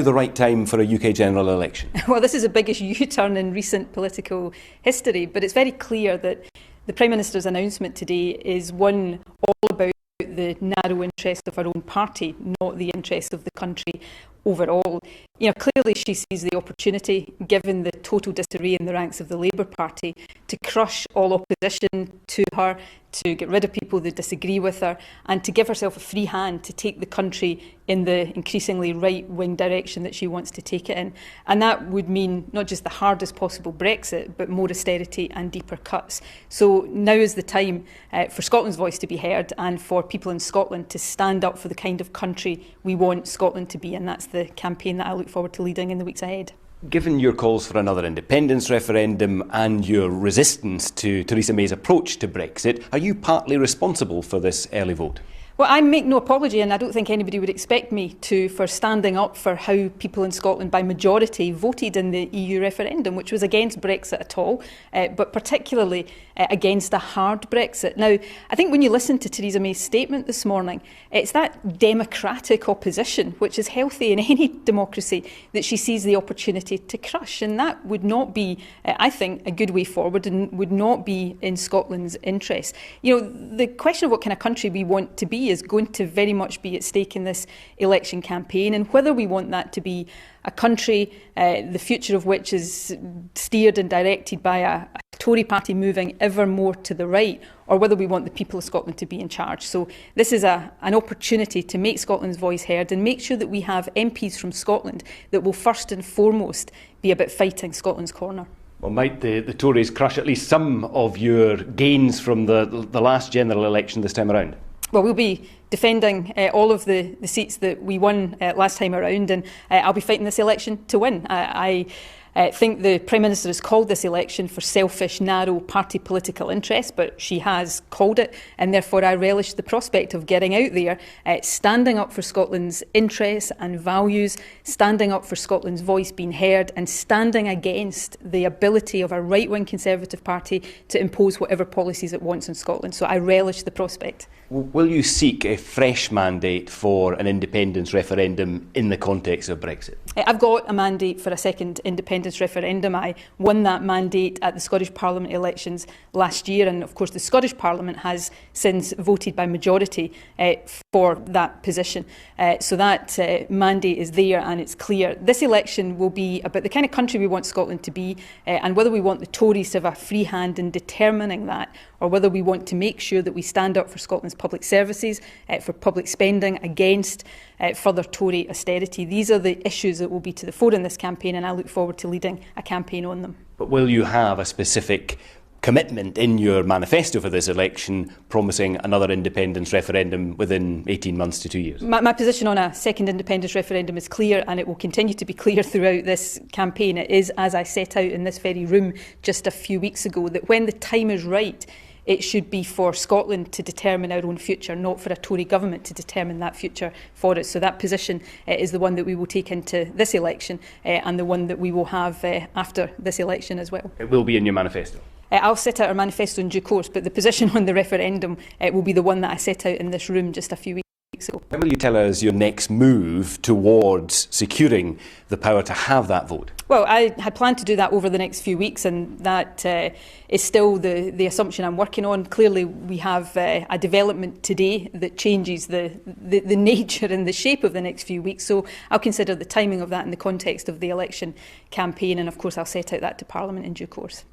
the right time for a UK general election? Well, this is the biggest U-turn in recent political history, but it's very clear that the Prime Minister's announcement today is one all about the narrow interest of her own party, not the interest of the country overall. Clearly she sees the opportunity, given the total disarray in the ranks of the Labour Party, to crush all opposition to her, to get rid of people that disagree with her, and to give herself a free hand to take the country in the increasingly right-wing direction that she wants to take it in. And that would mean not just the hardest possible Brexit, but more austerity and deeper cuts. So now is the time for Scotland's voice to be heard and for people in Scotland to stand up for the kind of country we want Scotland to be, and that's the campaign that I look forward to leading in the weeks ahead. Given your calls for another independence referendum and your resistance to Theresa May's approach to Brexit, are you partly responsible for this early vote? Well, I make no apology, and I don't think anybody would expect me to, for standing up for how people in Scotland by majority voted in the EU referendum, which was against Brexit at all, but particularly against a hard Brexit. Now, I think when you listen to Theresa May's statement this morning, it's that democratic opposition, which is healthy in any democracy, that she sees the opportunity to crush. And that would not be, I think, a good way forward and would not be in Scotland's interest. The question of what kind of country we want to be is going to very much be at stake in this election campaign, and whether we want that to be a country, the future of which is steered and directed by a Tory party moving ever more to the right, or whether we want the people of Scotland to be in charge. So this is an opportunity to make Scotland's voice heard and make sure that we have MPs from Scotland that will first and foremost be about fighting Scotland's corner. Well, might the Tories crush at least some of your gains from the last general election this time around? Well, we'll be defending all of the seats that we won last time around, and I'll be fighting this election to win. I think the Prime Minister has called this election for selfish, narrow party political interest, but she has called it, and therefore I relish the prospect of getting out there, standing up for Scotland's interests and values, standing up for Scotland's voice being heard, and standing against the ability of a right-wing Conservative Party to impose whatever policies it wants in Scotland. So I relish the prospect. Will you seek a fresh mandate for an independence referendum in the context of Brexit? I've got a mandate for a second independence referendum. I won that mandate at the Scottish Parliament elections last year, and of course the Scottish Parliament has since voted by majority for that position. So that mandate is there and it's clear. This election will be about the kind of country we want Scotland to be, and whether we want the Tories to have a free hand in determining that, or whether we want to make sure that we stand up for Scotland's public services, for public spending, against further Tory austerity. These are the issues that will be to the fore in this campaign, and I look forward to leading a campaign on them. But will you have a specific commitment in your manifesto for this election promising another independence referendum within 18 months to 2 years? My position on a second independence referendum is clear, and it will continue to be clear throughout this campaign. It is, as I set out in this very room just a few weeks ago, that when the time is right, it should be for Scotland to determine our own future, not for a Tory government to determine that future for us. So that position is the one that we will take into this election and the one that we will have after this election as well. It will be in your manifesto? I'll set out our manifesto in due course, but the position on the referendum will be the one that I set out in this room just a few weeks ago. When will you tell us your next move towards securing the power to have that vote? Well, I had planned to do that over the next few weeks, and that is still the assumption I'm working on. Clearly, we have a development today that changes the nature and the shape of the next few weeks. So I'll consider the timing of that in the context of the election campaign, and of course I'll set out that to Parliament in due course.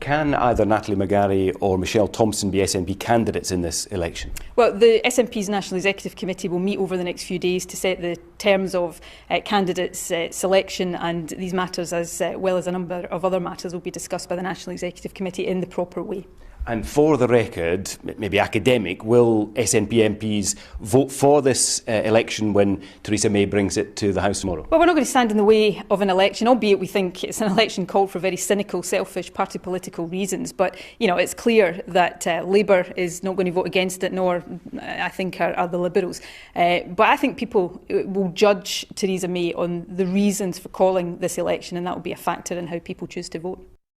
Can either Natalie McGarry or Michelle Thompson be SNP candidates in this election? Well, the SNP's National Executive Committee will meet over the next few days to set the terms of candidates' selection, and these matters, as well as a number of other matters, will be discussed by the National Executive Committee in the proper way. And for the record, maybe academic, will SNP MPs vote for this election when Theresa May brings it to the House tomorrow? Well, we're not going to stand in the way of an election, albeit we think it's an election called for very cynical, selfish party political reasons. But, it's clear that Labour is not going to vote against it, nor, I think, are the Liberals. But I think people will judge Theresa May on the reasons for calling this election, and that will be a factor in how people choose to vote.